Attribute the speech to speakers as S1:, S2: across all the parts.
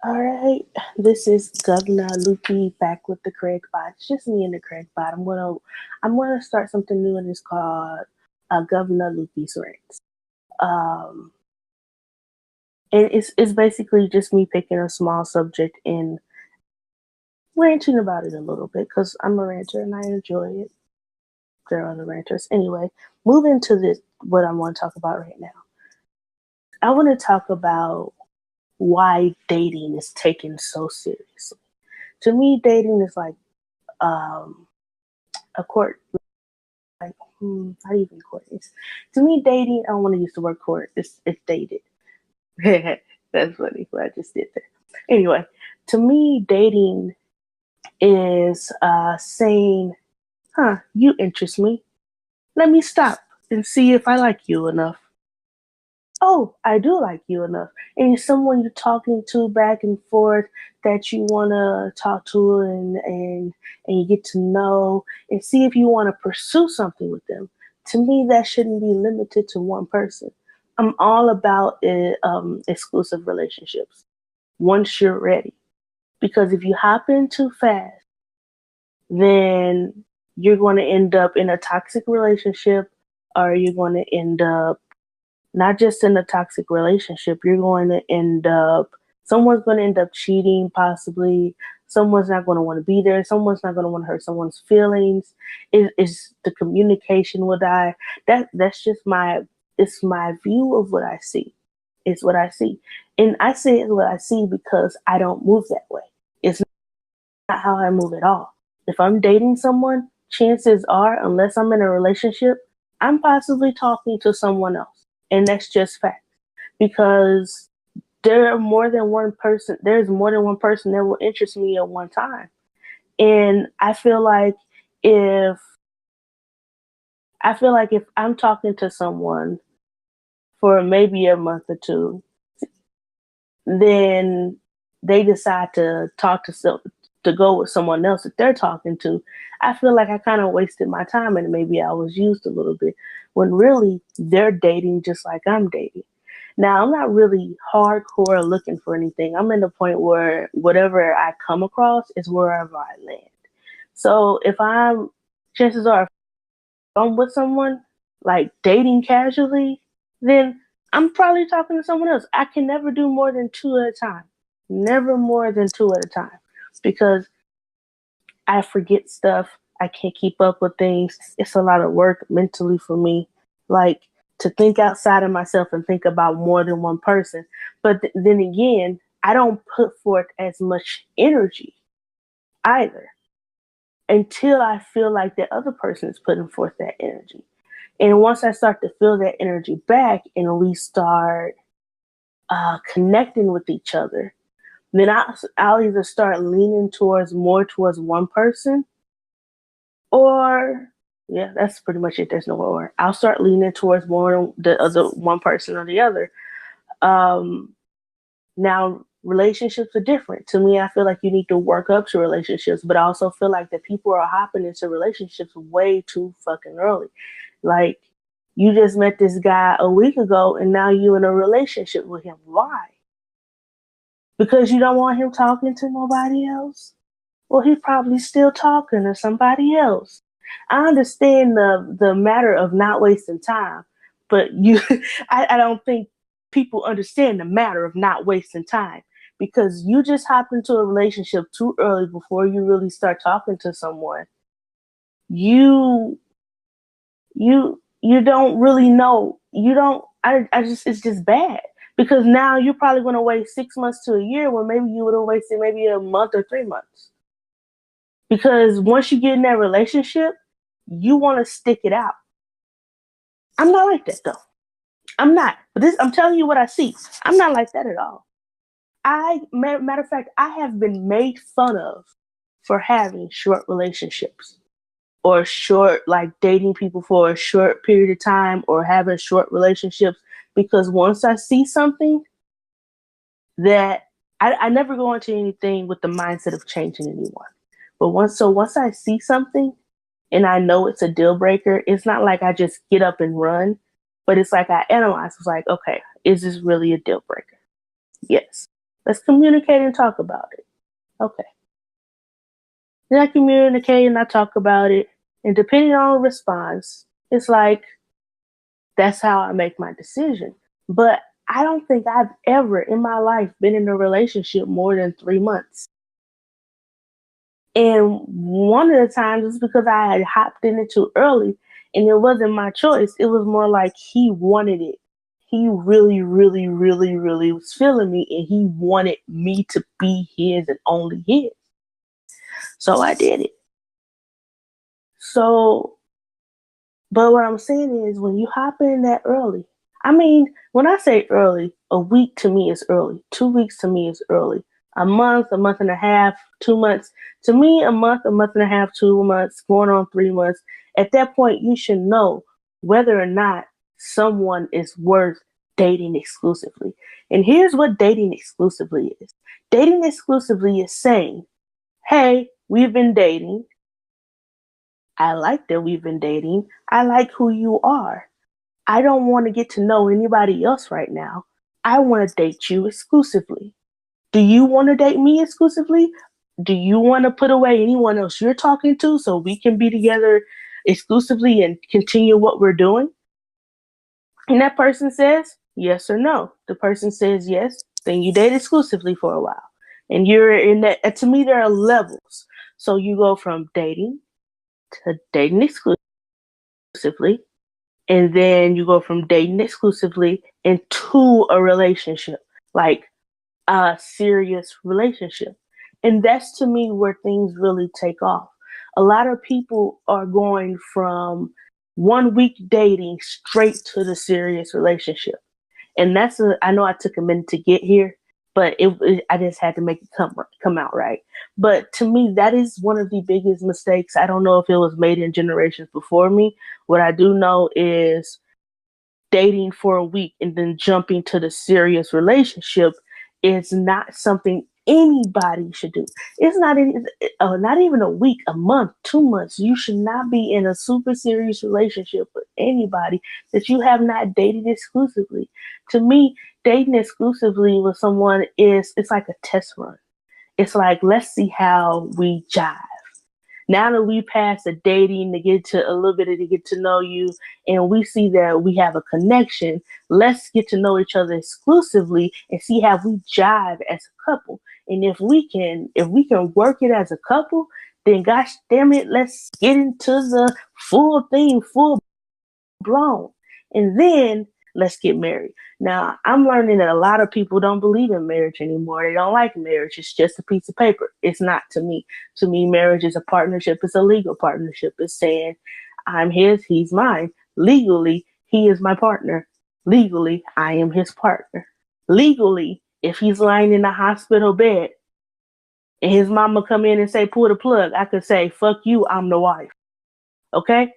S1: All right, this is Gov-Na LoOpy back with the Craig Bot. It's just me and the Craig Bot. I'm gonna start something new, and it's called Gov-Na LoOpy's Rants. Um, and it's basically just me picking a small subject and ranting about it a little bit because I'm a ranter and I enjoy it. There are other ranters. Anyway, moving to this, what I want to talk about right now. I want to talk about why dating is taken so seriously. To me, dating is like um, a court, like not even court. To me, dating. I don't want to use the word court. It's dated. That's funny what I just did there. Anyway, to me, dating is saying, "Huh, you interest me. Let me stop and see if I like you enough." Oh, I do like you enough. And you're someone you're talking to back and forth that you want to talk to and you get to know and see if you want to pursue something with them. To me, that shouldn't be limited to one person. I'm all about exclusive relationships once you're ready. Because if you hop in too fast, then you're going to end up in a toxic relationship or you're going to end up not just in a toxic relationship, you're going to end up, someone's going to end up cheating, possibly. Someone's not going to want to be there. Someone's not going to want to hurt someone's feelings. Is the communication will die. That's just it's my view of what I see. It's what I see. And I say it's what I see because I don't move that way. It's not how I move at all. If I'm dating someone, chances are, unless I'm in a relationship, I'm possibly talking to someone else. And that's just fact. Because there's more than one person that will interest me at one time. And if I feel like if I'm talking to someone for maybe a month or two, then they decide to to go with someone else that they're talking to, I feel like I kind of wasted my time and maybe I was used a little bit when really they're dating just like I'm dating. Now, I'm not really hardcore looking for anything. I'm in the point where whatever I come across is wherever I land. So chances are, if I'm with someone like dating casually, then I'm probably talking to someone else. I can never do more than two at a time. Never more than two at a time because I forget stuff. I can't keep up with things. It's a lot of work mentally for me. Like to think outside of myself and think about more than one person. But then again, I don't put forth as much energy either until I feel like the other person is putting forth that energy. And once I start to feel that energy back and we start connecting with each other, then I'll either start leaning more towards one person or, yeah, that's pretty much it. There's no or. I'll start leaning towards more the other one person or the other. Um, Now, relationships are different. To me, I feel like you need to work up to relationships, but I also feel like that people are hopping into relationships way too fucking early. Like, you just met this guy a week ago and now you're in a relationship with him. Why? Because you don't want him talking to nobody else? Well, he's probably still talking to somebody else. I understand the matter of not wasting time, but I don't think people understand the matter of not wasting time because you just hop into a relationship too early before you really start talking to someone. You you don't really know. You don't. I just it's just bad because now you're probably going to wait 6 months to a year when maybe you would have wasted maybe a month or 3 months. Because once you get in that relationship, you want to stick it out. I'm not like that though. I'm not. But I'm telling you what I see. I'm not like that at all. Matter of fact, I have been made fun of for having short relationships or short, like dating people for a short period of time or having short relationships. Because once I see something that I never go into anything with the mindset of changing anyone. But once I see something and I know it's a deal breaker, it's not like I just get up and run, but it's like I analyze. It's like, okay, is this really a deal breaker? Yes. Let's communicate and talk about it. Okay. Then I communicate and I talk about it. And depending on the response, it's like, that's how I make my decision. But I don't think I've ever in my life been in a relationship more than 3 months. And one of the times is because I had hopped in it too early and it wasn't my choice. It was more like he wanted it. He really, really, really, really was feeling me and he wanted me to be his and only his. So I did it. So, but what I'm saying is when you hop in that early, I mean, when I say early, a week to me is early. 2 weeks to me is early. A month and a half, 2 months. To me, a month and a half, 2 months, going on 3 months. At that point, you should know whether or not someone is worth dating exclusively. And here's what dating exclusively is. Dating exclusively is saying, hey, we've been dating. I like that we've been dating. I like who you are. I don't want to get to know anybody else right now. I want to date you exclusively. Do you want to date me exclusively? Do you want to put away anyone else you're talking to so we can be together exclusively and continue what we're doing? And that person says yes or no. The person says yes, then you date exclusively for a while. And you're in that, to me, there are levels. So you go from dating to dating exclusively, and then you go from dating exclusively into a relationship, like a serious relationship. And that's to me where things really take off. A lot of people are going from 1 week dating straight to the serious relationship. And I know I took a minute to get here, but I just had to make it come out right. But to me, that is one of the biggest mistakes. I don't know if it was made in generations before me. What I do know is dating for a week and then jumping to the serious relationship is not something anybody should do. It's not even a week, a month, 2 months. You should not be in a super serious relationship with anybody that you have not dated exclusively. To me, dating exclusively with someone it's like a test run. It's like, let's see how we jive. Now that we pass the dating to get to a little bit of to get to know you and we see that we have a connection, let's get to know each other exclusively and see how we jive as a couple. And if we can work it as a couple, then gosh damn it, let's get into the full thing, full blown. And then let's get married. Now, I'm learning that a lot of people don't believe in marriage anymore. They don't like marriage. It's just a piece of paper. It's not to me. To me, marriage is a partnership. It's a legal partnership. It's saying, I'm his, he's mine. Legally, he is my partner. Legally, I am his partner. Legally, if he's lying in a hospital bed and his mama come in and say, pull the plug, I could say, fuck you, I'm the wife. Okay?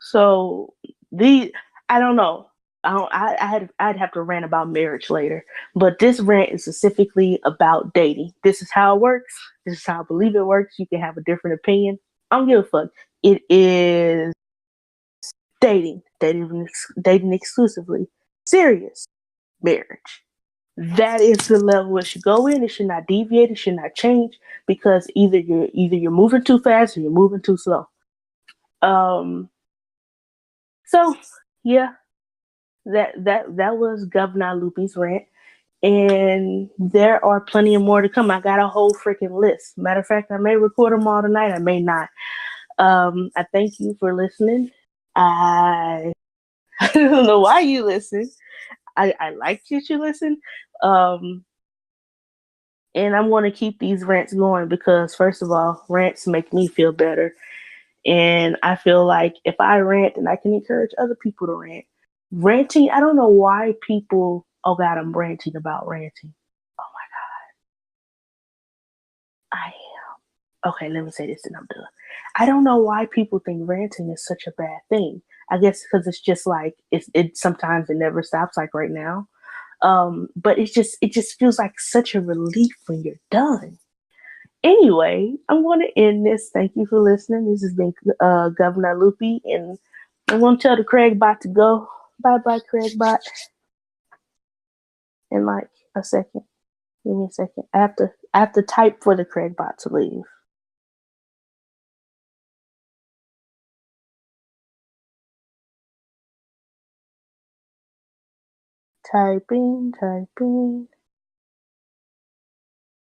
S1: So I don't know. I'd have to rant about marriage later, but this rant is specifically about dating. This is how it works. This is how I believe it works. You can have a different opinion. I don't give a fuck. It is dating exclusively, serious marriage. That is the level it should go in. It should not deviate. It should not change because either you're moving too fast or you're moving too slow. So yeah, that was Gov-Na LoOpy's rant, and there are plenty of more to come. I got a whole freaking list. Matter of fact, I may record them all tonight. I may not. I thank you for listening. I don't know why you listen. I like that you listen. And I'm going to keep these rants going because, first of all, rants make me feel better. And I feel like if I rant, then I can encourage other people to rant. Ranting, I don't know why people, oh God, I'm ranting about ranting. Oh my God. I am. Okay, let me say this and I'm done. I don't know why people think ranting is such a bad thing. I guess because it's just like, it sometimes it never stops, like right now. But it just feels like such a relief when you're done. Anyway, I'm going to end this. Thank you for listening. This has been Gov-Na LoOpy, and I'm going to tell the Craig bot to go. Bye-bye, Craig bot. In like a second. Give me a second. I have to type for the correct bot to leave. Typing, typing.